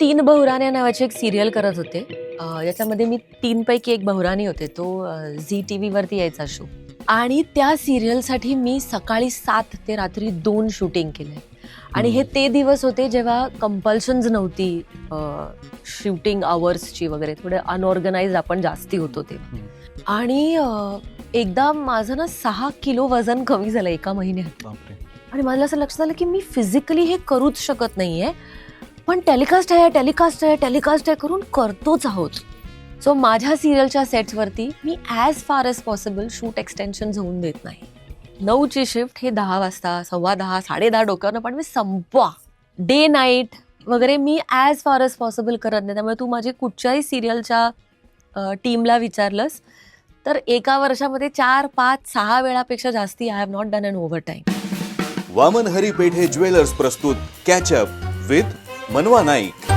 तीन बहुराण्या नावाची एक सिरियल करत होते. याच्यामध्ये मी 3 पैकी एक बहुराणी होते. तो झी टीव्ही वरती यायचा शो आणि त्या सिरियलसाठी मी सकाळी 7 ते रात्री 2 शूटिंग केलंय. आणि हे ते दिवस होते जेव्हा कंपल्शन्स नव्हती शूटिंग आवर्सची वगैरे, थोडे अनऑर्गनाइज आपण जास्ती होतो ते. आणि एकदा माझं ना 6 किलो वजन कमी झालं एका महिन्यात. आणि मला असं लक्षात आलं की मी फिजिकली हे करूच शकत नाहीये, पण टेलिकास्ट आहे करून करतोच आहोत. सो माझ्या सिरियलच्या सेट्सवरती मी as far as possible shoot extension होऊन देत नाही. 9ची शिफ्ट हे 10 वाजता, 10:15, 10:30 डोक्यावरनं, पण मी संपवा. डे नाईट वगैरे मी ॲज फार एज पॉसिबल करत नाही. त्यामुळे तू माझी कुठच्याही सिरियलच्या टीमला विचारलंस तर एका वर्षामध्ये 4, 5, 6 वेळापेक्षा जास्ती I have not done an overtime. Waman Hari Pethe jewellers प्रस्तुत catch up with Manava Naik.